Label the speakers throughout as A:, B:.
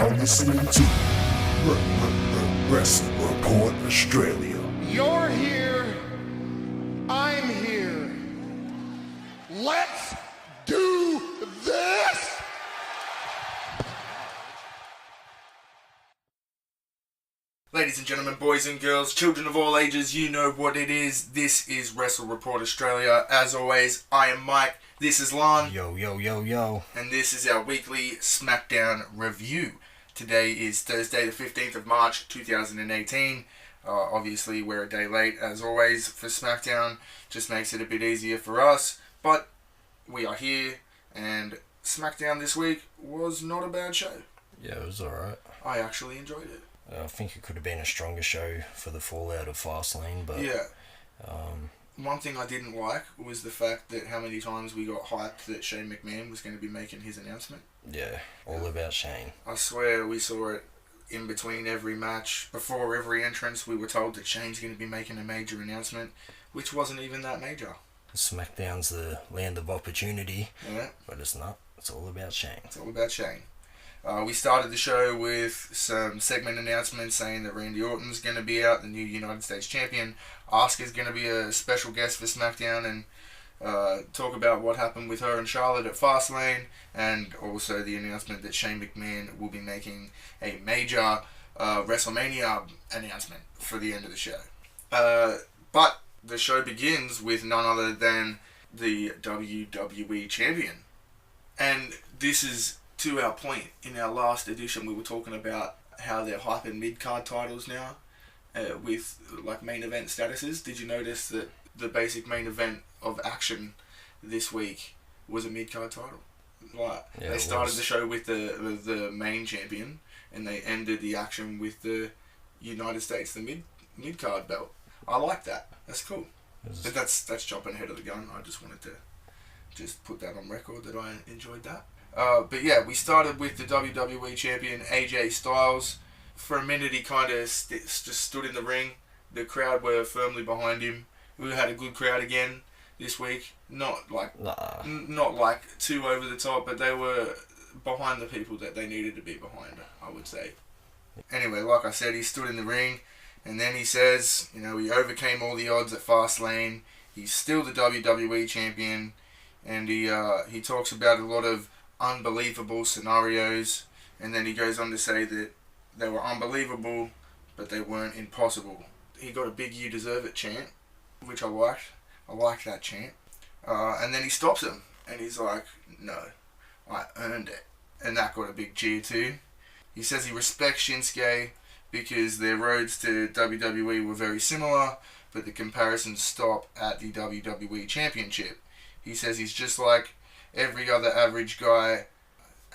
A: now listening to Wrestle Report Australia.
B: You're here. I'm here. Let's do this!
C: Ladies and gentlemen, boys and girls, children of all ages, you know what it is. This is Wrestle Report Australia. As always, I am Mike. This is Lon.
D: Yo, yo, yo, yo.
C: And this is our weekly Smackdown review. Today is Thursday, the 15th of March, 2018. Obviously, we're a day late, as always, for Smackdown. Just makes it a bit easier for us. But we are here, and Smackdown this week was not a bad show.
D: Yeah, it was alright.
C: I actually enjoyed it.
D: I think it could have been a stronger show for the fallout of Fastlane, but...
C: Yeah. One thing I didn't like was the fact that how many times we got hyped that Shane McMahon was going to be making his announcement.
D: Yeah, all about Shane.
C: I swear we saw it in between every match. Before every entrance, we were told that Shane's going to be making a major announcement, which wasn't even that major.
D: SmackDown's the land of opportunity,
C: Yeah.
D: but it's not. It's all about Shane.
C: It's all about Shane. We started the show with some segment announcements saying that Randy Orton's going to be out, the new United States Champion. Asuka's going to be a special guest for SmackDown and talk about what happened with her and Charlotte at Fastlane, and also the announcement that Shane McMahon will be making a major WrestleMania announcement for the end of the show. But the show begins with none other than the WWE Champion. And this is... to our point, in our last edition, we were talking about how they're hyping mid-card titles now with like main event statuses. Did you notice that the basic main event of Action this week was a mid-card title? Like,
D: Yeah,
C: they started the show with the main champion, and they ended the Action with the United States, the mid-card belt. I like that. That's cool. But that's jumping ahead of the gun. I just wanted to just put that on record that I enjoyed that. But yeah, we started with the WWE Champion AJ Styles. For a minute, he kind of just stood in the ring. The crowd were firmly behind him. We had a good crowd again this week. Not like too over the top, but they were behind the people that they needed to be behind, I would say. Anyway, like I said, he stood in the ring, and then he says, he overcame all the odds at Fastlane. He's still the WWE Champion, and he talks about a lot of unbelievable scenarios, and then he goes on to say that they were unbelievable, but they weren't impossible. He got a big "You deserve it" chant, which I liked. I liked that chant. And then he stops him, and he's like, "No, I earned it." And that got a big cheer too. He says he respects Shinsuke because their roads to WWE were very similar, but the comparisons stop at the WWE Championship. He says he's just like every other average guy,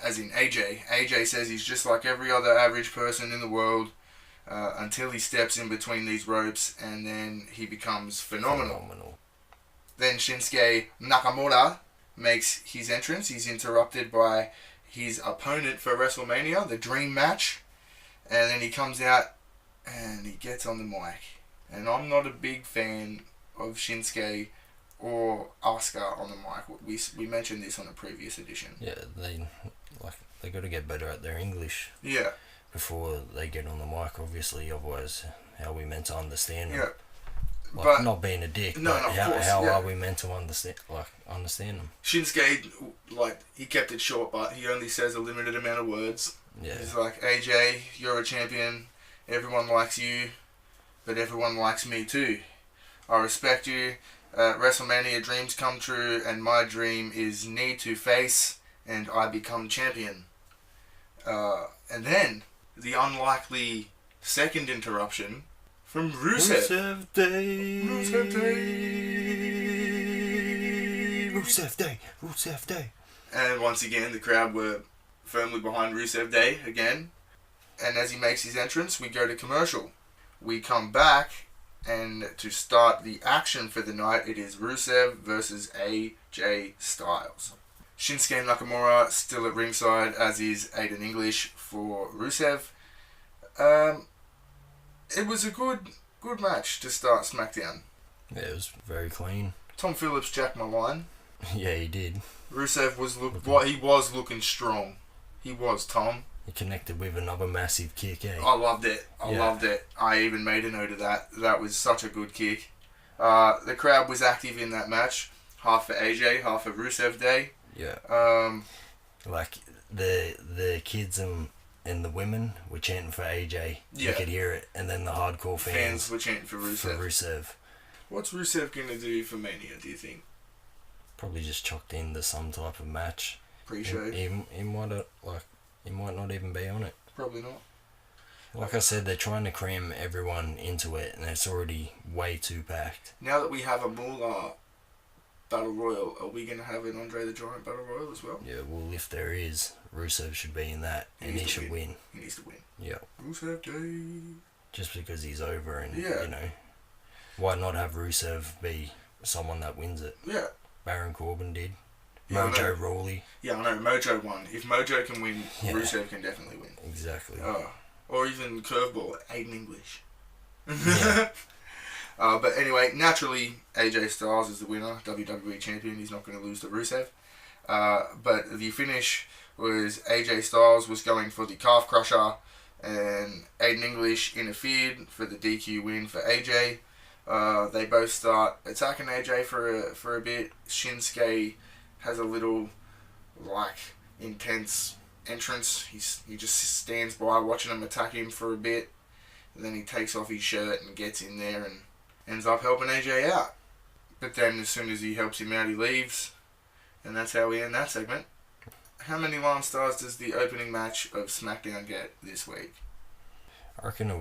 C: as in AJ. AJ says he's just like every other average person in the world until he steps in between these ropes, and then he becomes phenomenal. Then Shinsuke Nakamura makes his entrance. He's interrupted by his opponent for WrestleMania, the Dream Match, and then he comes out and he gets on the mic. And I'm not a big fan of Shinsuke or Asuka on the mic. We mentioned this on a previous edition.
D: Yeah, they got to get better at their English.
C: Yeah.
D: Before they get on the mic, obviously. Otherwise, how are we meant to understand them?
C: Yeah.
D: But not being a dick.
C: No,
D: but
C: no, of course,
D: how
C: yeah.
D: are we meant to understand them?
C: Shinsuke, he kept it short, but he only says a limited amount of words.
D: Yeah.
C: He's like, AJ, you're a champion. Everyone likes you, but everyone likes me too. I respect you. WrestleMania dreams come true, and my dream is knee to face, and I become champion. And then the unlikely second interruption from Rusev.
D: Rusev Day.
C: Rusev Day.
D: Rusev Day. Rusev Day.
C: And once again, the crowd were firmly behind Rusev Day again. And as he makes his entrance, we go to commercial. We come back, and to start the action for the night, it is Rusev versus AJ Styles. Shinsuke Nakamura still at ringside, as is Aiden English for Rusev. It was a good match to start SmackDown.
D: Yeah, it was very clean.
C: Tom Phillips jacked my line.
D: Yeah, he did.
C: Rusev was looking strong. He was, Tom.
D: He connected with another massive kick, eh?
C: I loved it. I loved it. I even made a note of that. That was such a good kick. The crowd was active in that match. Half for AJ, half for Rusev Day.
D: Yeah. Like the kids and the women were chanting for AJ.
C: Yeah.
D: You could hear it. And then the hardcore fans
C: were chanting for Rusev. What's Rusev going to do for Mania, do you think?
D: Probably just chucked into some type of match.
C: Pre-show.
D: He might not even be on it.
C: Probably not.
D: Like I said, they're trying to cram everyone into it, and it's already way too packed.
C: Now that we have a Moolah Battle Royal, are we going to have an Andre the Giant Battle Royal as well?
D: Yeah, well, if there is, Rusev should be in that, and he should win.
C: He needs to win.
D: Yeah.
C: Rusev Day.
D: Just because he's over, and, you know, why not have Rusev be someone that wins it?
C: Yeah.
D: Baron Corbin did.
C: Yeah,
D: Mojo Rawley.
C: Yeah, I know. Mojo won. If Mojo can win, Rusev can definitely win.
D: Exactly.
C: Or even Curveball, Aiden English.
D: Yeah.
C: But anyway, naturally, AJ Styles is the winner, WWE Champion. He's not going to lose to Rusev. But the finish was AJ Styles was going for the Calf Crusher, and Aiden English interfered for the DQ win for AJ. They both start attacking AJ for a bit. Shinsuke has a little, intense entrance. He just stands by watching them attack him for a bit, and then he takes off his shirt and gets in there and ends up helping AJ out. But then as soon as he helps him out, he leaves, and that's how we end that segment. How many Lone Stars does the opening match of SmackDown get this week?
D: I reckon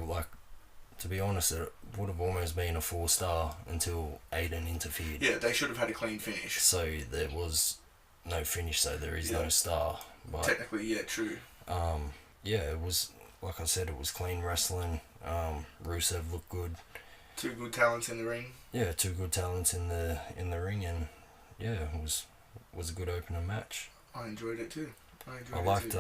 D: to be honest, it would have almost been a 4-star until Aiden interfered.
C: Yeah, they should have had a clean finish.
D: So there was no finish, so there is no star. But,
C: technically, yeah, true.
D: It was, like I said, it was clean wrestling. Rusev looked good.
C: Two good talents in the ring.
D: Yeah, two good talents in the ring, and it was a good opening match.
C: I enjoyed it too.
D: I liked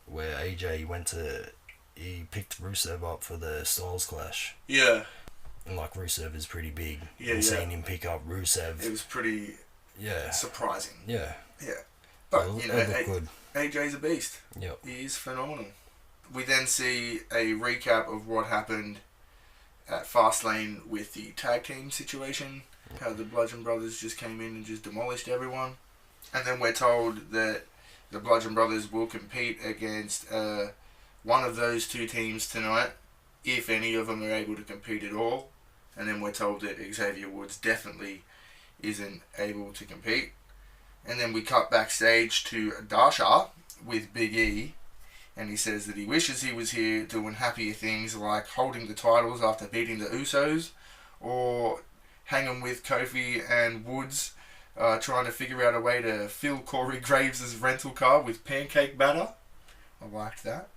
D: where AJ he picked Rusev up for the Styles Clash.
C: Yeah.
D: And Rusev is pretty big.
C: Yeah,
D: and seeing him pick up Rusev,
C: it was pretty surprising.
D: Yeah.
C: Yeah. But
D: it looked good.
C: AJ's a beast.
D: Yep.
C: He is phenomenal. We then see a recap of what happened at Fastlane with the tag team situation. How the Bludgeon Brothers just came in and just demolished everyone. And then we're told that the Bludgeon Brothers will compete against one of those two teams tonight, if any of them are able to compete at all. And then we're told that Xavier Woods definitely isn't able to compete. And then we cut backstage to Dasha with Big E, and he says that he wishes he was here doing happier things like holding the titles after beating the Usos, or hanging with Kofi and Woods, trying to figure out a way to fill Corey Graves' rental car with pancake batter. I liked that.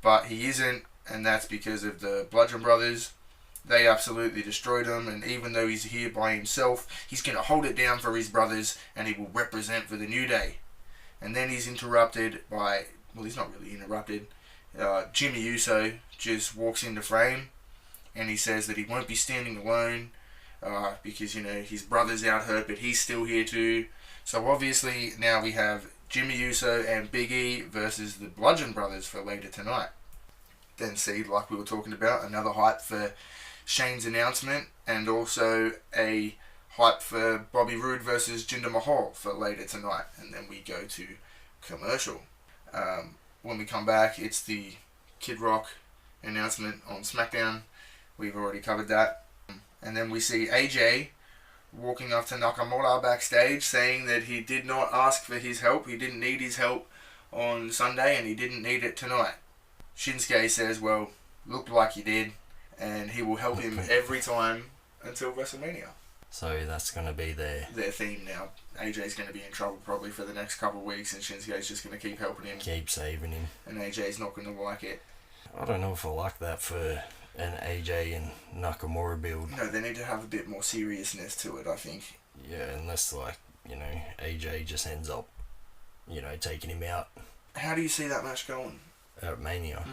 C: But he isn't, and that's because of the Bludgeon Brothers. They absolutely destroyed him, and even though he's here by himself, he's going to hold it down for his brothers, and he will represent for the New Day. And then he's interrupted by, well, he's not really interrupted. Jimmy Uso just walks into frame, and he says that he won't be standing alone, because, his brother's out hurt, but he's still here too. So obviously now we have Jimmy Uso and Big E versus the Bludgeon Brothers for later tonight. Then see, like we were talking about, another hype for Shane's announcement, and also a hype for Bobby Roode versus Jinder Mahal for later tonight. And then we go to commercial. When we come back, it's the Kid Rock announcement on SmackDown. We've already covered that. And then we see AJ walking up to Nakamura backstage, saying that he did not ask for his help. He didn't need his help on Sunday, and he didn't need it tonight. Shinsuke says, well, looked like he did, and he will help him every time until WrestleMania.
D: So that's going to be their
C: theme now. AJ's going to be in trouble probably for the next couple of weeks, and Shinsuke's just going to keep helping him.
D: Keep saving him.
C: And AJ's not going to like it.
D: I don't know if I like that for an AJ and Nakamura build.
C: No, they need to have a bit more seriousness to it, I think.
D: Yeah, unless, AJ just ends up, taking him out.
C: How do you see that match going?
D: At Mania?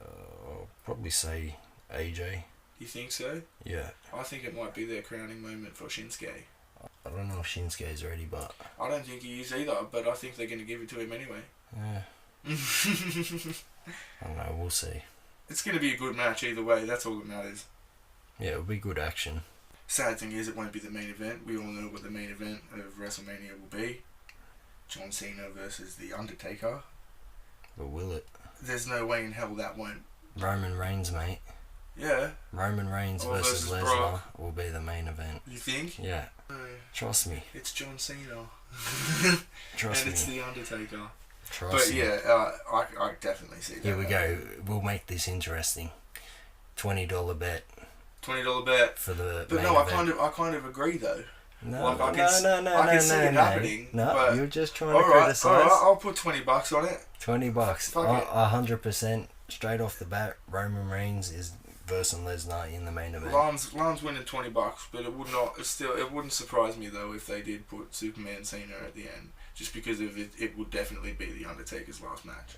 D: I'll probably say AJ.
C: You think so?
D: Yeah.
C: I think it might be their crowning moment for Shinsuke.
D: I don't know if Shinsuke's ready, but...
C: I don't think he is either, but I think they're going to give it to him anyway.
D: Yeah. I don't know, we'll see.
C: It's going to be a good match either way. That's all that matters.
D: Yeah, it'll be good action.
C: Sad thing is, it won't be the main event. We all know what the main event of WrestleMania will be. John Cena versus The Undertaker.
D: But will it?
C: There's no way in hell that won't.
D: Roman Reigns, mate.
C: Yeah.
D: Roman Reigns versus Lesnar
C: Brock
D: will be the main event.
C: You think?
D: Yeah. Trust me.
C: It's John Cena.
D: Trust
C: and
D: me.
C: it's The Undertaker.
D: Trust
C: but
D: me.
C: yeah, I definitely see that.
D: Here we go. We'll make this interesting. $20 bet.
C: $20 bet
D: For the
C: But
D: main
C: no,
D: event.
C: I kind of agree though.
D: No,
C: Like, I can see it happening.
D: No,
C: but
D: you're just trying to
C: alright,
D: criticize.
C: I'll put $20 on it.
D: $20.
C: Fuck it.
D: 100% straight off the bat. Roman Reigns is versus Lesnar in the main event.
C: Lance winning $20, but it wouldn't surprise me though if they did put Superman Cena at the end, just because of it would definitely be the Undertaker's last match.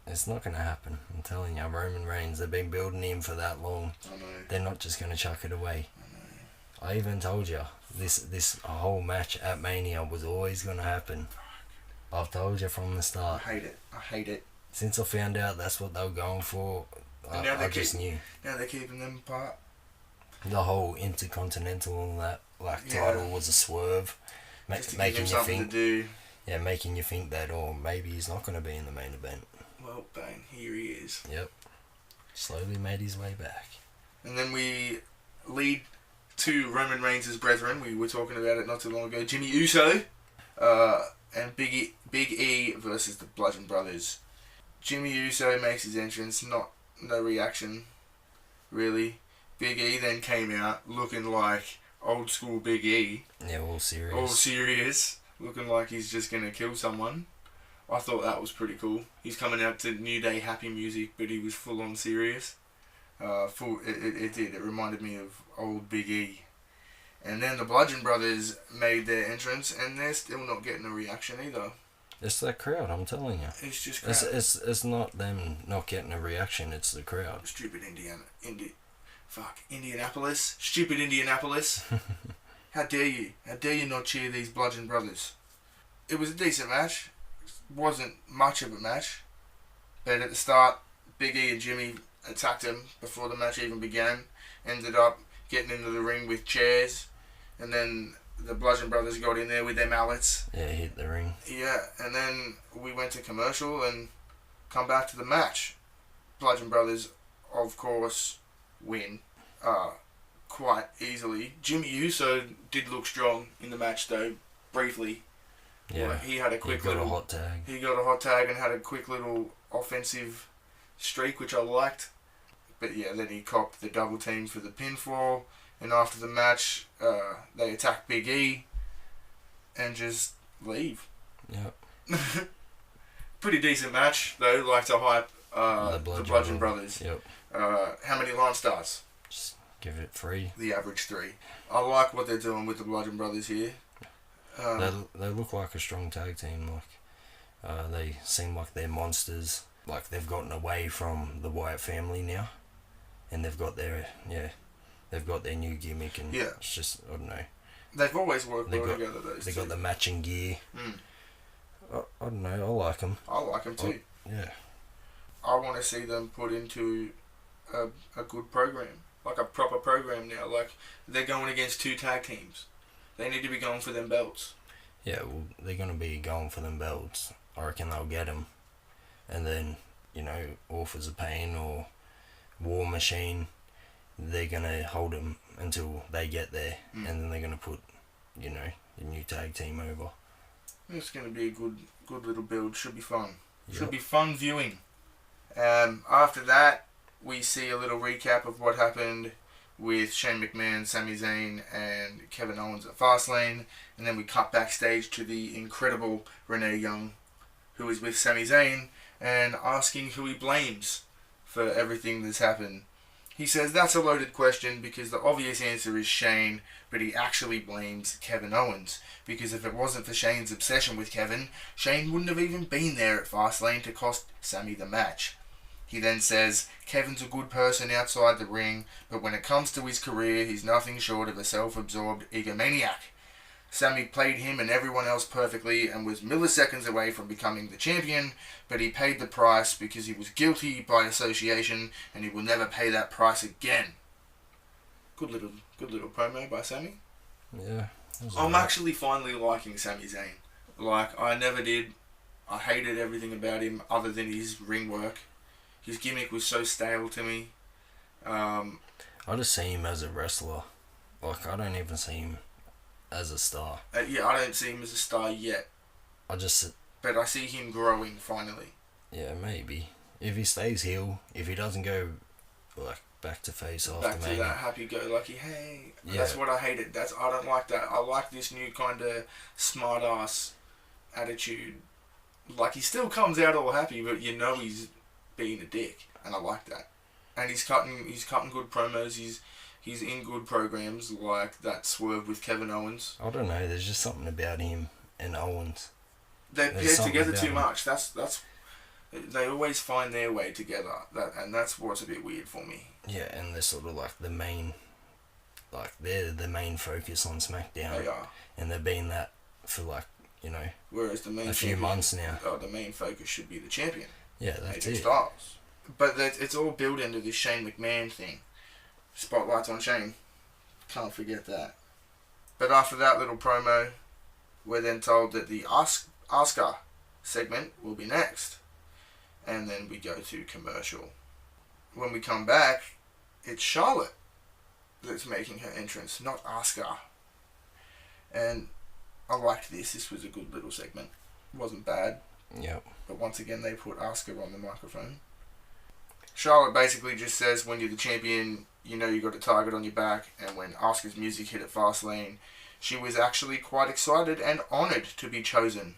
D: It's not going to happen. I'm telling you, Roman Reigns. They've been building him for that long.
C: I know.
D: They're not just going to chuck it away. I even told you this whole match at Mania was always going to happen. I've told you from the start.
C: I hate it.
D: Since I found out that's what they were going for, I just knew.
C: Now they're keeping them apart.
D: The whole Intercontinental and that
C: Yeah.
D: title was a swerve,
C: Just to give
D: making
C: him
D: you
C: something
D: think.
C: to do.
D: Yeah, making you think that, or maybe he's not going to be in the main event.
C: Well, bang, here he is.
D: Yep. Slowly made his way back.
C: And then we lead to Roman Reigns' brethren. We were talking about it not too long ago. Jimmy Uso and Big E versus the Bludgeon Brothers. Jimmy Uso makes his entrance. No reaction, really. Big E then came out looking like old school Big E.
D: Yeah, all serious.
C: All serious. Looking like he's just going to kill someone. I thought that was pretty cool. He's coming out to New Day happy music, but he was full on serious. It reminded me of old Big E. And then the Bludgeon Brothers made their entrance, and they're still not getting a reaction either.
D: It's that crowd, I'm telling you.
C: It's just crowd.
D: It's not them not getting a reaction, it's the crowd.
C: Stupid Indianapolis. Stupid Indianapolis. How dare you? How dare you not cheer these Bludgeon Brothers? It was a decent match. Wasn't much of a match. But at the start, Big E and Jimmy attacked him before the match even began. Ended up getting into the ring with chairs. And then the Bludgeon Brothers got in there with their mallets.
D: Yeah, hit the ring.
C: Yeah, and then we went to commercial and come back to the match. Bludgeon Brothers, of course, win quite easily. Jimmy Uso did look strong in the match though, briefly.
D: Yeah,
C: he had a quick
D: he got
C: little
D: a hot tag.
C: He got a hot tag and had a quick little offensive streak, which I liked. But yeah, then he copped the double team for the pinfall. And after the match, they attack Big E and just leave.
D: Yep.
C: Pretty decent match though. Like to hype the Bludgeon Brothers.
D: Yep.
C: How many line stars?
D: Just give it 3.
C: The average 3. I like what they're doing with the Bludgeon Brothers here.
D: They look like a strong tag team. Like they seem like they're monsters. Like they've gotten away from the Wyatt family now, and they've got their new gimmick, and it's just, I don't know.
C: They've always worked well together.
D: They got the matching gear. I don't know. I like them.
C: I like them too.
D: Yeah.
C: I want to see them put into a good program, like a proper program now. Like they're going against 2 tag teams. They need to be going for them belts.
D: Yeah, well, they're going to be going for them belts. I reckon they'll get them. And then, Authors of Pain or War Machine, they're going to hold them until they get there. And then they're going to put, the new tag team over.
C: It's going to be a good little build. Should be fun.
D: Yep.
C: Should be fun viewing. After that, we see a little recap of what happened with Shane McMahon, Sami Zayn, and Kevin Owens at Fastlane. And then we cut backstage to the incredible Renee Young, who is with Sami Zayn, and asking who he blames for everything that's happened. He says that's a loaded question because the obvious answer is Shane, but he actually blames Kevin Owens. Because if it wasn't for Shane's obsession with Kevin, Shane wouldn't have even been there at Fastlane to cost Sami the match. He then says, Kevin's a good person outside the ring, but when it comes to his career, he's nothing short of a self-absorbed egomaniac. Sammy played him and everyone else perfectly and was milliseconds away from becoming the champion, but he paid the price because he was guilty by association and he will never pay that price again. Good little promo by Sammy.
D: Yeah.
C: I'm actually finally liking Sami Zayn. Like, I never did. I hated everything about him other than his ring work. His gimmick was so stale to me.
D: I just see him as a wrestler. Like, I don't even see him as a star.
C: Yeah, I don't see him as a star yet. But I see him growing finally.
D: Yeah, maybe. If he stays heel, if he doesn't go, like, back to face after
C: Back to
D: Mania.
C: that happy-go-lucky, hey.
D: Yeah.
C: That's what I hated. I don't like that. I like this new kind of smart-ass attitude. Like, he still comes out all happy, but you know he's being a dick. And I like that. And he's cutting good promos. He's in good programs like that swerve with Kevin Owens.
D: I don't know, there's just something about him and Owens.
C: They get together too much. That's they always find their way together. And that's what's a bit weird for me.
D: Yeah, and they're sort of like they're the main focus on SmackDown.
C: They are.
D: And they've been that for
C: Whereas the main
D: a few months now.
C: The main focus should be the champion.
D: Yeah, that's
C: AJ
D: it.
C: Styles. But it's all built into this Shane McMahon thing. Spotlights on Shane. Can't forget that. But after that little promo, we're then told that the Asuka segment will be next. And then we go to commercial. When we come back, it's Charlotte that's making her entrance, not Asuka. And I liked this. This was a good little segment. It wasn't bad.
D: Yep.
C: But once again, they put Asuka on the microphone. Charlotte basically just says when you're the champion, you know you got a target on your back. And when Asuka's music hit at Fastlane, she was actually quite excited and honoured to be chosen.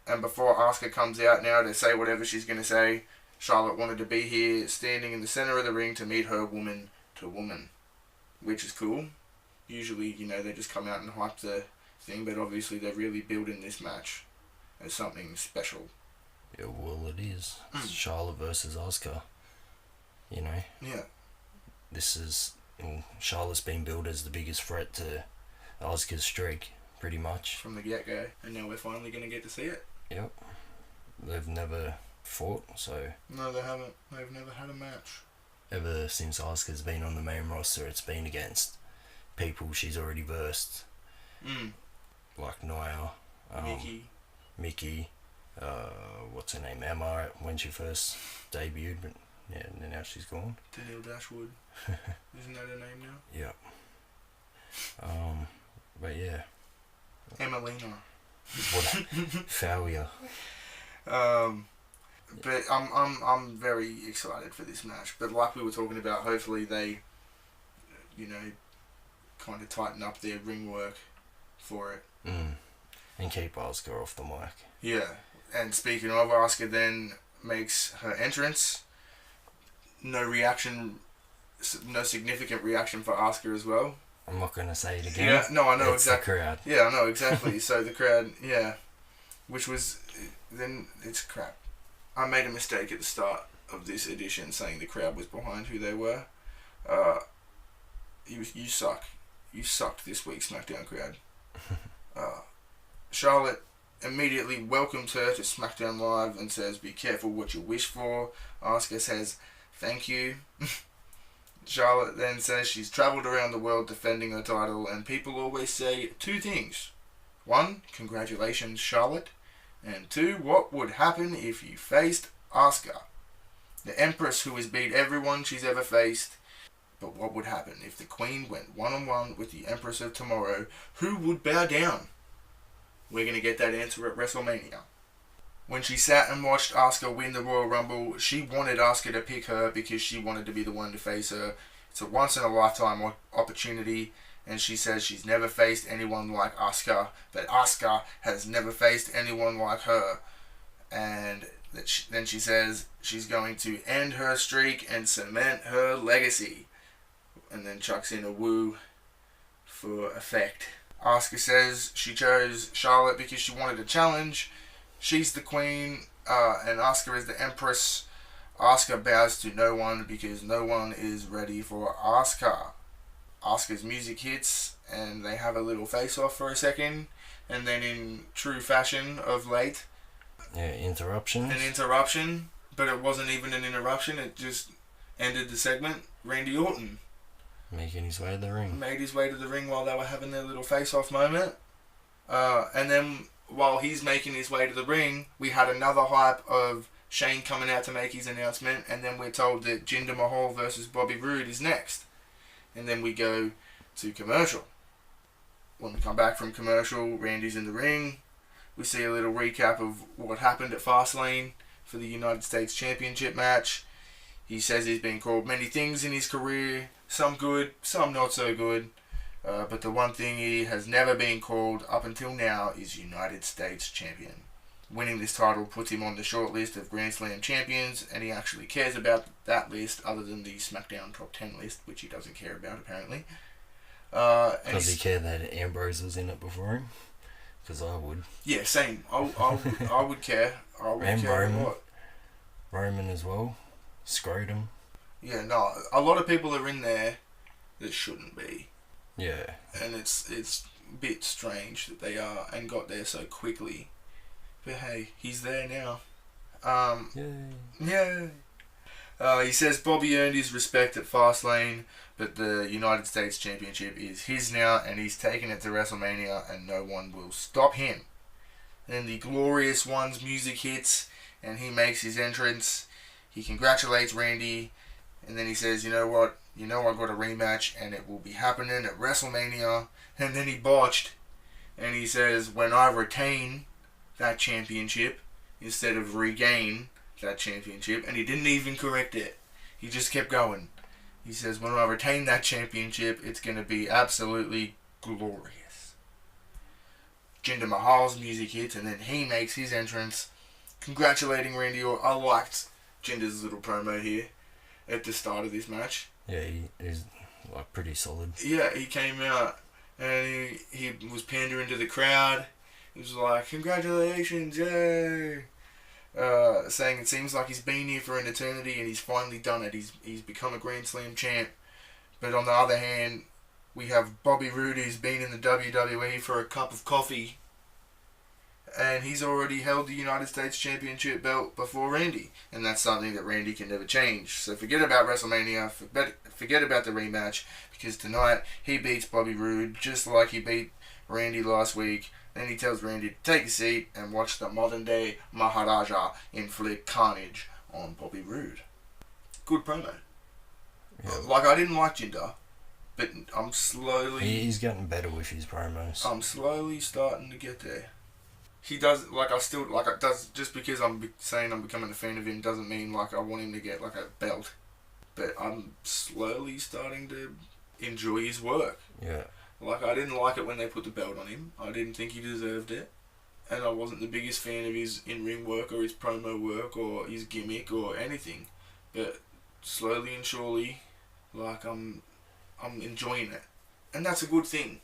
C: And before Asuka comes out now to say whatever she's going to say, Charlotte wanted to be here, standing in the centre of the ring to meet her woman to woman. Which is cool. Usually, they just come out and hype the thing, but obviously they're really building this match as something special.
D: Yeah, well, it is. It's Charlotte versus Asuka.
C: Yeah.
D: This is... Charlotte's been billed as the biggest threat to Asuka's streak, pretty much.
C: From the get-go. And now we're finally going to get to see it.
D: Yep. They've never fought, so...
C: No, they haven't. They've never had a match.
D: Ever since Asuka's been on the main roster, it's been against people she's already versed. Like Nia, Mickey, what's her name, Emma, when she first debuted, but yeah, and now she's gone.
C: Danielle Dashwood. Isn't that her name now?
D: Yep. But yeah.
C: Emelina.
D: What a failure.
C: But I'm very excited for this match. But like we were talking about, hopefully they, kind of tighten up their ring work for it.
D: And keep Asuka off the mic.
C: Yeah. And speaking of, Asuka then makes her entrance. No significant reaction for Asuka as well.
D: I'm not going to say it again.
C: Yeah, no, I know
D: exactly.
C: The crowd. Yeah, I know exactly. So the crowd, yeah. Which was, then it's crap. I made a mistake at the start of this edition saying the crowd was behind who they were. You suck. You sucked this week, SmackDown crowd. Charlotte immediately welcomes her to SmackDown Live and says, "Be careful what you wish for." Asuka says, "Thank you." Charlotte then says she's travelled around the world defending her title, and people always say two things. 1, congratulations, Charlotte. And 2, what would happen if you faced Asuka? The Empress who has beat everyone she's ever faced. But what would happen if the Queen went one-on-one with the Empress of Tomorrow? Who would bow down? We're going to get that answer at WrestleMania. When she sat and watched Asuka win the Royal Rumble, she wanted Asuka to pick her because she wanted to be the one to face her. It's a once-in-a-lifetime opportunity, and she says she's never faced anyone like Asuka, but Asuka has never faced anyone like her. And then she says she's going to end her streak and cement her legacy. And then chucks in a woo for effect. Asuka says she chose Charlotte because she wanted a challenge. She's the queen, and Asuka is the empress. Asuka bows to no one because no one is ready for Asuka. Asuka's music hits, and they have a little face-off for a second, and then in true fashion of late,
D: interruption.
C: An interruption, but it wasn't even an interruption, it just ended the segment. Randy Orton
D: Making his way to the ring.
C: made his way to the ring while they were having their little face-off moment. And then while he's making his way to the ring, we had another hype of Shane coming out to make his announcement, and then we're told that Jinder Mahal versus Bobby Roode is next. And then we go to commercial. When we come back from commercial, Randy's in the ring. We see a little recap of what happened at Fastlane for the United States Championship match. He says he's been called many things in his career, some good, some not so good. But the one thing he has never been called up until now is United States Champion. Winning this title puts him on the short list of Grand Slam champions, and he actually cares about that list other than the Smackdown Top 10 list, which he doesn't care about apparently.
D: Does he care that Ambrose was in it before him? Because I would.
C: Yeah, same. I would care. I would
D: And
C: care
D: Roman.
C: a lot.
D: Roman as well. Scrotum.
C: Yeah, no, a lot of people are in there that shouldn't be.
D: Yeah.
C: And it's a bit strange that they are and got there so quickly. But hey, he's there now.
D: Yay.
C: He says Bobby earned his respect at Fastlane, but the United States Championship is his now, and he's taking it to WrestleMania, and no one will stop him. Then the Glorious Ones music hits, and he makes his entrance. He congratulates Randy, and then he says, you know what? You know I got a rematch, and it will be happening at WrestleMania. And then he botched, and he says, when I retain that championship, instead of regain that championship, and he didn't even correct it. He just kept going. He says, when I retain that championship, it's going to be absolutely glorious. Jinder Mahal's music hits, and then he makes his entrance, congratulating Randy Orton. I liked Jinder's little promo here at the start of this match.
D: Yeah, he's like pretty solid.
C: Yeah, he came out, and he was pandering to the crowd. He was like, congratulations, yay! Saying it seems like he's been here for an eternity and he's finally done it. He's become a Grand Slam champ. But on the other hand, we have Bobby Roode, who's been in the WWE for a cup of coffee, and he's already held the United States Championship belt before Randy, and that's something that Randy can never change. So forget about WrestleMania, forget about the rematch, because tonight he beats Bobby Roode just like he beat Randy last week. Then he tells Randy to take a seat and watch the modern-day Maharaja inflict carnage on Bobby Roode. Good promo.
D: Yeah.
C: Like, I didn't like Jinder, but I'm slowly...
D: He's getting better with his promos.
C: I'm slowly starting to get there. He does, like, it does, just because I'm saying I'm becoming a fan of him doesn't mean, like, I want him to get, like, a belt. But I'm slowly starting to enjoy his work.
D: Yeah.
C: Like, I didn't like it when they put the belt on him. I didn't think he deserved it. And I wasn't the biggest fan of his in-ring work or his promo work or his gimmick or anything. But slowly and surely, like, I'm enjoying it. And that's a good thing.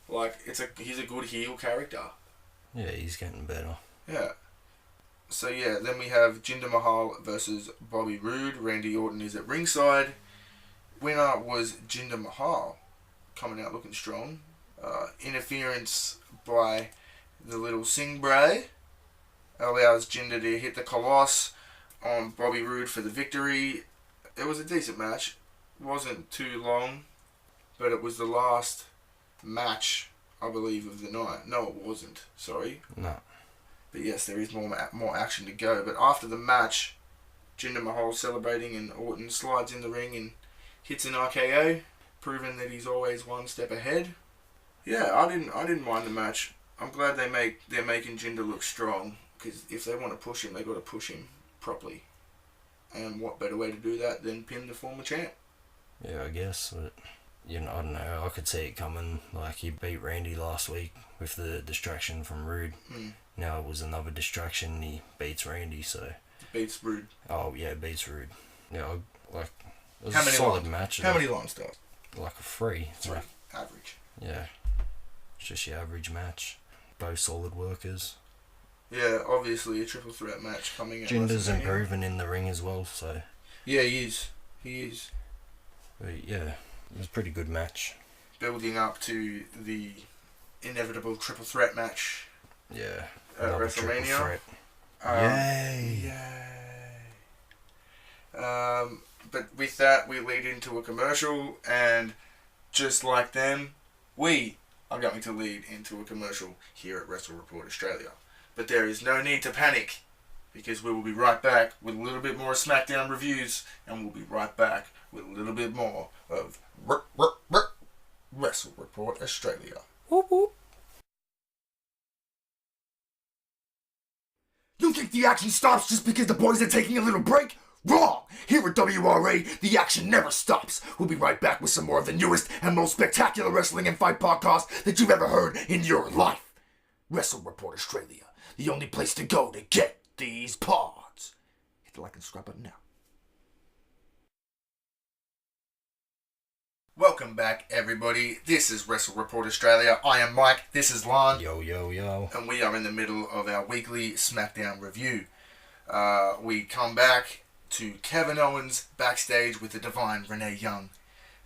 C: Like, he's a good heel character.
D: Yeah, he's getting better.
C: Yeah. So yeah, then we have Jinder Mahal versus Bobby Roode. Randy Orton is at ringside. Winner was Jinder Mahal, coming out looking strong. Interference by the little Sing Bray allows Jinder to hit the Colossus on Bobby Roode for the victory. It was a decent match. Wasn't too long, but it was the last match, I believe, of the night. No, it wasn't. Sorry.
D: No.
C: But yes, there is more action to go. But after the match, Jinder Mahal celebrating, and Orton slides in the ring and hits an RKO, proving that he's always one step ahead. Yeah, I didn't mind the match. I'm glad they're making Jinder look strong, because if they want to push him, they got to push him properly. And what better way to do that than pin the former champ?
D: Yeah, I guess. But, I don't know. I could see it coming. Like, he beat Randy last week with the distraction from Rude. Now it was another distraction. He beats Randy, so...
C: Beats Rude.
D: Oh, yeah, beats Rude. Yeah, it was
C: How
D: a
C: many
D: solid
C: lines?
D: match.
C: How many lines stars?
D: Like a 3.
C: 3. Average.
D: Yeah. It's just your average match. Both solid workers.
C: Yeah, obviously a triple threat match coming out.
D: Jinder's improving in the ring as well, so...
C: Yeah, he is. He is.
D: But yeah, it was a pretty good match.
C: building up to the inevitable triple threat match.
D: Yeah.
C: At
D: Another triple
C: WrestleMania.
D: threat.
C: Yay! But with that, we lead into a commercial, and just like them, we are going to lead into a commercial here at Wrestle Report Australia. But there is no need to panic, because we will be right back with a little bit more SmackDown reviews, and we'll be right back with a little bit more of Wrestle Report Australia.
D: Whoop whoop.
A: You think the action stops just because the boys are taking a little break? Wrong! Here at WRA, the action never stops. We'll be right back with some more of the newest and most spectacular wrestling and fight podcasts that you've ever heard in your life. Wrestle Report Australia, the only place to go to get these pods. Hit the like and subscribe button now.
C: Welcome back, everybody. This is Wrestle Report Australia. I am Mike. This is Lon.
D: Yo, yo, yo.
C: And we are in the middle of our weekly SmackDown review. We come back to Kevin Owens backstage with the divine Renee Young.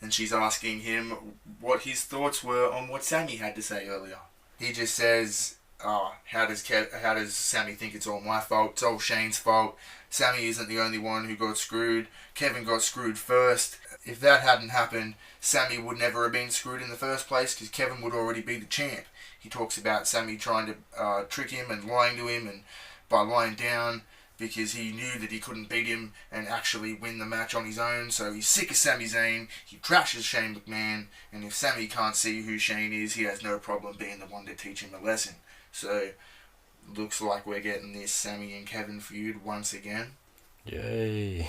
C: And she's asking him what his thoughts were on what Sammy had to say earlier. He just says, how does Sammy think it's all my fault? It's all Shane's fault. Sammy isn't the only one who got screwed. Kevin got screwed first. If that hadn't happened, Sammy would never have been screwed in the first place because Kevin would already be the champ. He talks about Sammy trying to trick him and lying to him, and by lying down because he knew that he couldn't beat him and actually win the match on his own. So he's sick of Sami Zayn. He trashes Shane McMahon, and if Sammy can't see who Shane is, he has no problem being the one to teach him a lesson. So looks like we're getting this Sammy and Kevin feud once again.
D: Yay.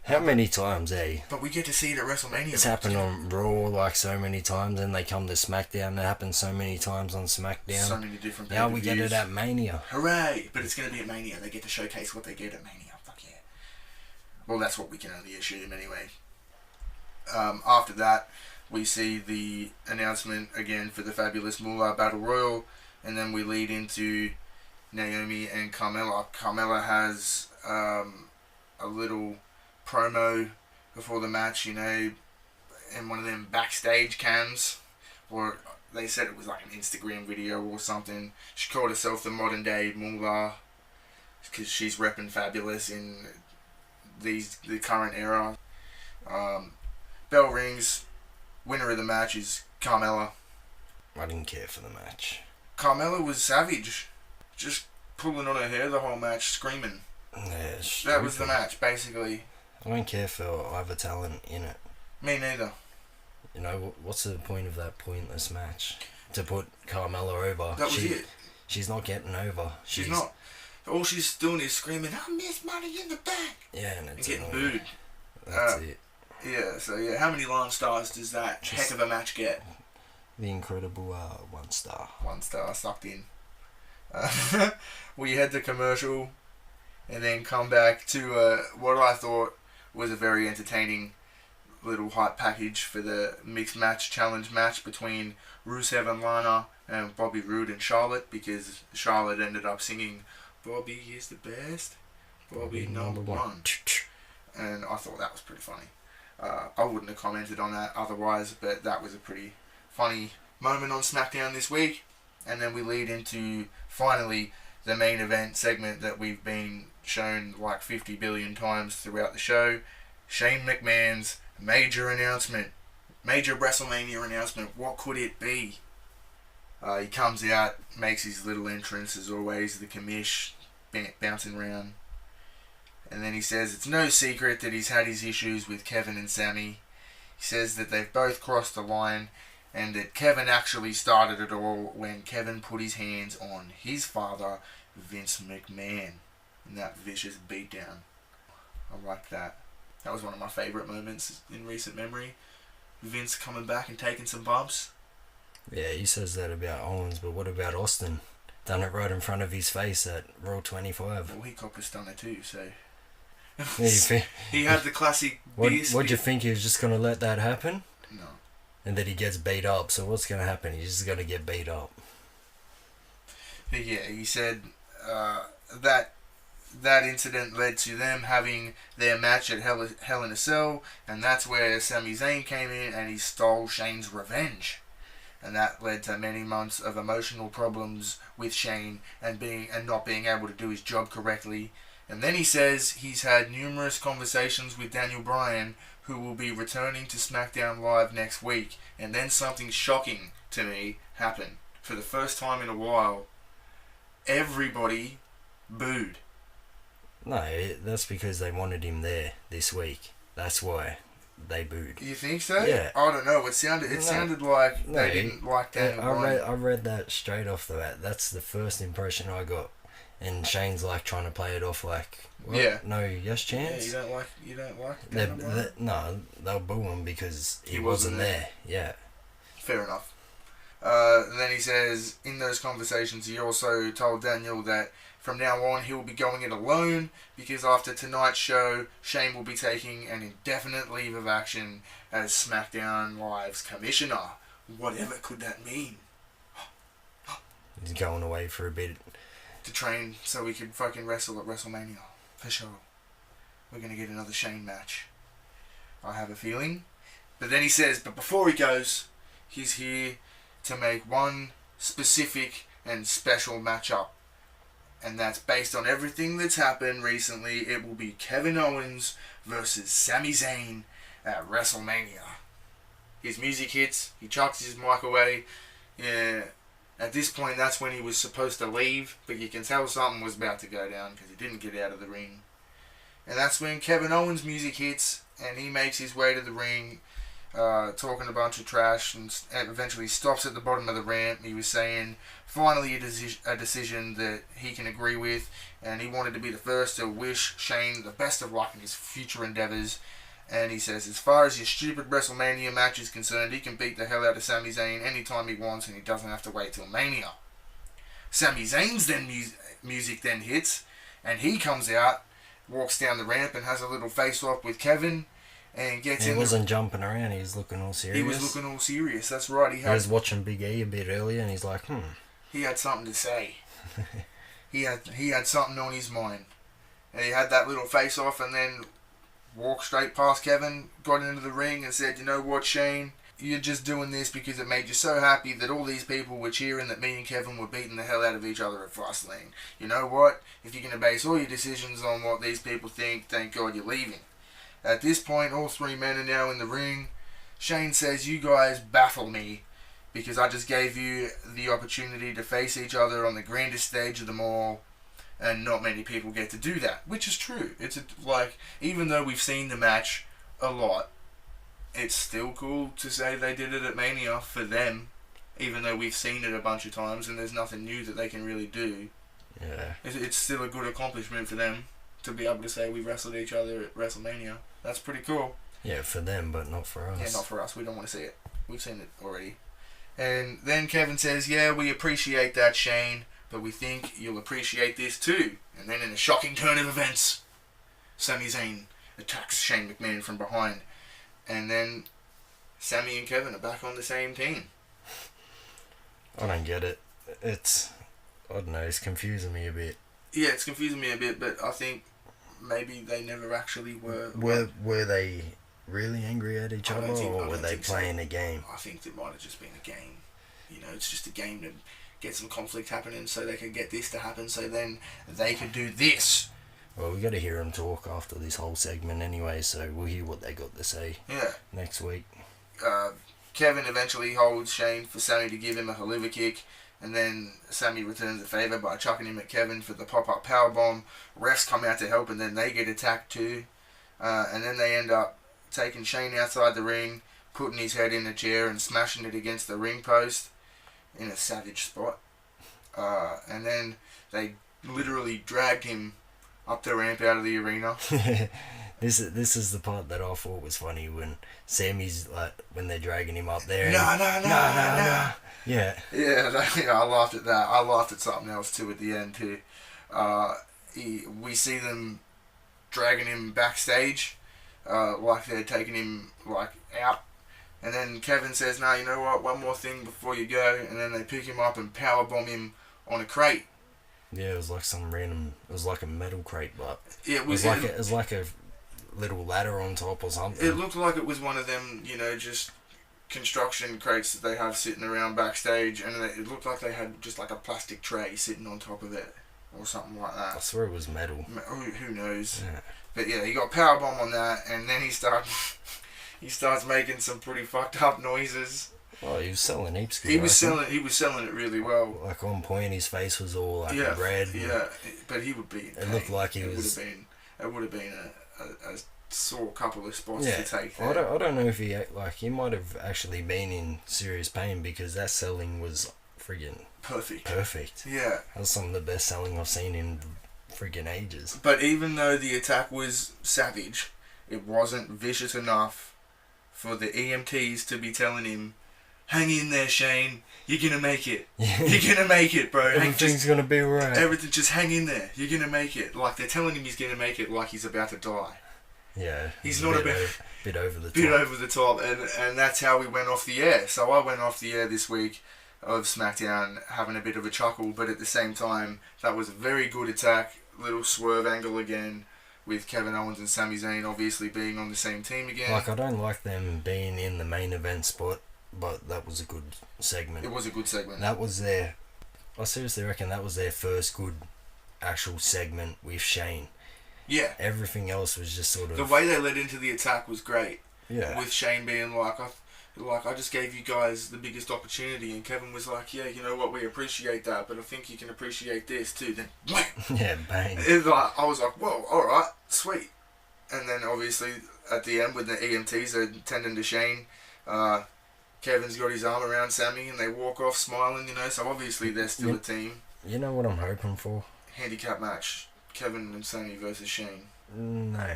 D: How many times, eh?
C: But we get to see it at WrestleMania.
D: It's happened on Raw like so many times, and they come to SmackDown. It happens so many times on SmackDown.
C: So many different
D: Now we get it at Mania.
C: Hooray! But it's going to be at Mania. They get to showcase what they get at Mania. Fuck yeah. Well, that's what we can only assume anyway. After that, we see the announcement again for the Fabulous Moolah Battle Royal, and then we lead into Naomi and Carmella. Carmella has a little promo before the match, you know, in one of them backstage cams, or they said it was like an Instagram video or something. She called herself the modern day Moolah because she's repping Fabulous in the current era. Bell rings. Winner of the match is Carmella.
D: I didn't care for the match.
C: Carmella was savage, just pulling on her hair the whole match, screaming.
D: Yeah,
C: that was the match, basically.
D: I don't care for either talent in it.
C: Me neither.
D: You know, what's the point of that pointless match? To put Carmella over.
C: That was it.
D: She's not getting over.
C: She's not. All she's doing is screaming, I miss Money in the Bank.
D: Yeah, and it's
C: getting
D: annoying.
C: booed.
D: That's it.
C: Yeah, so yeah, how many Lime Stars does that heck of a match get?
D: The incredible 1 star.
C: 1 star sucked in. We head to commercial and then come back to what I thought was a very entertaining little hype package for the mixed match challenge match between Rusev and Lana and Bobby Roode and Charlotte, because Charlotte ended up singing Bobby is the best, Bobby number one. And I thought that was pretty funny. I wouldn't have commented on that otherwise, but that was a pretty funny moment on SmackDown this week. And then we lead into finally the main event segment that we've been shown like 50 billion times throughout the show. Shane McMahon's major announcement, major WrestleMania announcement. What could it be? He comes out, makes his little entrance as always, the commish bouncing around. And then he says it's no secret that he's had his issues with Kevin and Sammy. He says that they've both crossed the line and that Kevin actually started it all when Kevin put his hands on his father, Vince McMahon, in that vicious beatdown. I like that. That was one of my favourite moments in recent memory. Vince coming back and taking some bumps.
D: Yeah, he says that about Owens, but what about Austin? Done it right in front of his face at Raw 25.
C: Well, he copped a stunner too, so...
D: He
C: had the classic...
D: What'd you think he was just going to let that happen?
C: No.
D: And that he gets beat up, so what's going to happen? He's just going to get beat up.
C: But yeah, he said that that incident led to them having their match at Hell in a Cell, and that's where Sami Zayn came in and he stole Shane's revenge. And that led to many months of emotional problems with Shane and not being able to do his job correctly. And then he says he's had numerous conversations with Daniel Bryan, who will be returning to SmackDown Live next week. And then something shocking to me happened. For the first time in a while, everybody booed.
D: No, that's because they wanted him there this week. That's why they booed.
C: You think so?
D: Yeah.
C: I don't know. It sounded like they didn't like Daniel Bryan.
D: I read that straight off the bat. That's the first impression I got. And Shane's like trying to play it off like, what?
C: Yeah.
D: No, yes chance.
C: Yeah, you don't like Daniel Bryan?
D: No, they'll boo him because he wasn't there. Yeah.
C: Fair enough. And then he says, in those conversations, he also told Daniel that from now on he will be going it alone because after tonight's show, Shane will be taking an indefinite leave of action as SmackDown Live's commissioner. Whatever could that mean?
D: He's going away for a bit.
C: To train so we could fucking wrestle at WrestleMania. For sure. We're going to get another Shane match. I have a feeling. But then he says, but before he goes, he's here to make one specific and special matchup. And that's based on everything that's happened recently. It will be Kevin Owens versus Sami Zayn at WrestleMania. His music hits. He chucks his mic away. Yeah. At this point, that's when he was supposed to leave. But you can tell something was about to go down because he didn't get out of the ring. And that's when Kevin Owens' music hits. And he makes his way to the ring. Talking a bunch of trash and eventually stops at the bottom of the ramp. He was saying finally a decision that he can agree with, and he wanted to be the first to wish Shane the best of luck in his future endeavors. And he says, as far as your stupid WrestleMania match is concerned, he can beat the hell out of Sami Zayn anytime he wants, and he doesn't have to wait till Mania. Sami Zayn's music then hits, and he comes out, walks down the ramp, and has a little face-off with Kevin. And gets in.
D: He wasn't jumping around, he was looking all serious.
C: He was looking all serious, that's right.
D: He was watching Big E a bit earlier and he's like,
C: He had something to say. he had something on his mind. And he had that little face off and then walked straight past Kevin, got into the ring and said, you know what, Shane? You're just doing this because it made you so happy that all these people were cheering that me and Kevin were beating the hell out of each other at Fastlane. You know what? If you're going to base all your decisions on what these people think, thank God you're leaving. At this point, all three men are now in the ring. Shane says, you guys baffle me because I just gave you the opportunity to face each other on the grandest stage of them all, and not many people get to do that, which is true. Even though we've seen the match a lot, it's still cool to say they did it at Mania for them, even though we've seen it a bunch of times and there's nothing new that they can really do.
D: Yeah.
C: It's still a good accomplishment for them to be able to say we wrestled each other at WrestleMania. That's pretty cool.
D: Yeah, for them, but not for us.
C: Yeah, not for us. We don't want to see it. We've seen it already. And then Kevin says, yeah, we appreciate that, Shane, but we think you'll appreciate this too. And then in a shocking turn of events, Sami Zayn attacks Shane McMahon from behind. And then Sami and Kevin are back on the same team.
D: I don't get it. I don't know, it's confusing me a bit.
C: Yeah, it's confusing me a bit, but I think maybe they never actually were.
D: Were they really angry at each other, or were they playing a game?
C: I think it might have just been a game. You know, it's just a game to get some conflict happening so they could get this to happen so then they could do this.
D: Well, we got to hear them talk after this whole segment anyway, so we'll hear what they got to say next week.
C: Kevin eventually holds Shane for Sami to give him a Haliva kick, and then Sami returns the favour by chucking him at Kevin for the pop-up powerbomb. Refs come out to help, and then they get attacked too. And then they end up taking Shane outside the ring, putting his head in a chair and smashing it against the ring post in a savage spot. And then they literally dragged him up the ramp out of the arena.
D: This is the part that I thought was funny when Sammy's like when they're dragging him up there.
C: No.
D: Yeah.
C: Yeah, I laughed at that. I laughed at something else too at the end too. We see them dragging him backstage, like they're taking him out. And then Kevin says, "No, you know what? One more thing before you go." And then they pick him up and powerbomb him on a crate.
D: Yeah, it was like some random. It was like a metal crate, but
C: Yeah,
D: it was like a little ladder on top or something.
C: It looked like it was one of them, just construction crates that they have sitting around backstage, and it looked like they had just like a plastic tray sitting on top of it, or something like that.
D: I swear it was metal.
C: Who knows?
D: Yeah.
C: But yeah, he got powerbomb on that, and then he starts making some pretty fucked up noises.
D: Oh, he was selling heaps good.
C: He was selling it really well.
D: Like on point, his face was all like
C: Yeah,
D: red.
C: yeah, but he would be. In
D: It looked
C: pain.
D: like he was.
C: It would have been a sore couple of spots
D: Yeah,
C: to take.
D: I don't know if he might have actually been in serious pain, because that selling was friggin' perfect.
C: Yeah.
D: That was some of the best selling I've seen in friggin' ages.
C: But even though the attack was savage, it wasn't vicious enough for the EMTs to be telling him, "Hang in there, Shane. You're gonna make it. You're gonna make it, bro.
D: Everything's gonna be alright.
C: Everything, just hang in there. You're gonna make it." Like, they're telling him he's gonna make it like he's about to die.
D: Yeah.
C: He's not a
D: bit over the top.
C: Bit over the top, and that's how we went off the air. So I went off the air this week of SmackDown having a bit of a chuckle, but at the same time, that was a very good attack. Little swerve angle again, with Kevin Owens and Sami Zayn obviously being on the same team again.
D: Like, I don't like them being in the main event spot, but that was a good segment.
C: It was a good segment.
D: I seriously reckon that was their first good actual segment with Shane.
C: Yeah.
D: Everything else was just sort of...
C: The way they led into the attack was great.
D: Yeah.
C: With Shane being like, I just gave you guys the biggest opportunity, and Kevin was like, yeah, you know what, we appreciate that, but I think you can appreciate this too. Then, wham!
D: Yeah, bang.
C: I was like, whoa, alright, sweet. And then obviously at the end, with the EMTs, they're tending to Shane. Kevin's got his arm around Sammy, and they walk off smiling, so obviously they're still a team.
D: You know what I'm hoping for?
C: Handicap match. Kevin and Sammy versus Shane.
D: No.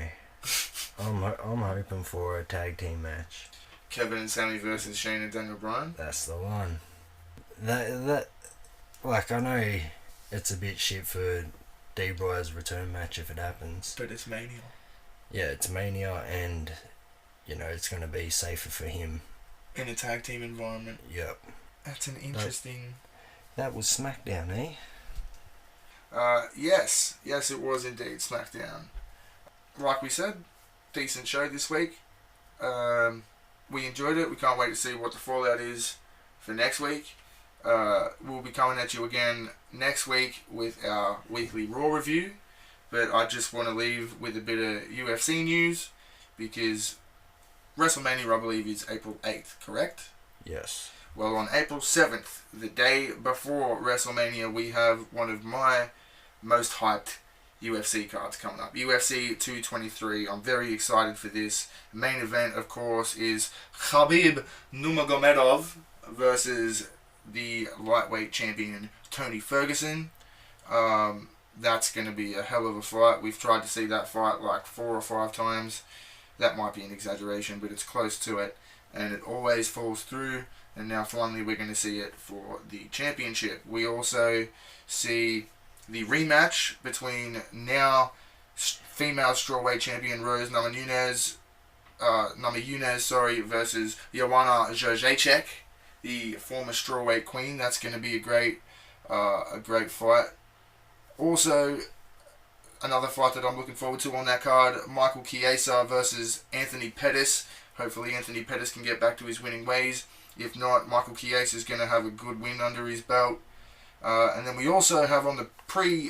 D: I'm hoping for a tag team match.
C: Kevin and Sammy versus Shane and Daniel Bryan.
D: That's the one. That like, I know it's a bit shit for D-Bry's return match if it happens.
C: But it's Mania.
D: Yeah, it's Mania, and it's gonna be safer for him.
C: In a tag team environment.
D: Yep.
C: That's an interesting...
D: That was SmackDown, eh?
C: Yes, it was indeed SmackDown. Like we said, decent show this week. We enjoyed it. We can't wait to see what the fallout is for next week. We'll be coming at you again next week with our weekly Raw review. But I just want to leave with a bit of UFC news, because WrestleMania, I believe, is April 8th, correct?
D: Yes.
C: Well, on April 7th, the day before WrestleMania, we have one of my most hyped UFC cards coming up. UFC 223. I'm very excited for this. The main event, of course, is Khabib Nurmagomedov versus the lightweight champion Tony Ferguson. That's going to be a hell of a fight. We've tried to see that fight like 4 or 5 times. That might be an exaggeration, but it's close to it. And it always falls through. And now finally we're going to see it for the championship. We also see the rematch between now female strawweight champion Rose Namajunas versus Joanna Jędrzejczyk, the former strawweight queen. That's going to be a great fight. Also, another fight that I'm looking forward to on that card, Michael Chiesa versus Anthony Pettis. Hopefully Anthony Pettis can get back to his winning ways. If not, Michael Chiesa is going to have a good win under his belt. And then we also have on the prelim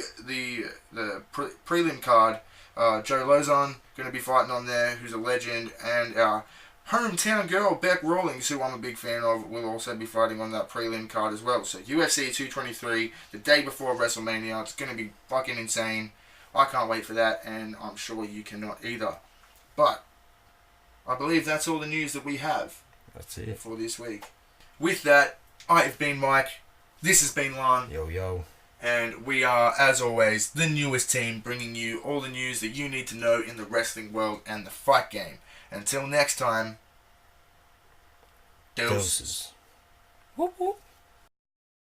C: card, Joe Lozon going to be fighting on there, who's a legend, and our hometown girl Beck Rawlings, who I'm a big fan of, will also be fighting on that prelim card as well. So UFC 223, the day before WrestleMania. It's going to be fucking insane. I can't wait for that, and I'm sure you cannot either. But I believe that's all the news that we have.
D: That's it
C: for this week. With that, I have been Mike. This has been Lon.
D: Yo.
C: And we are, as always, the newest team, bringing you all the news that you need to know in the wrestling world and the fight game. Until next time, deuces.
D: Whoop whoop.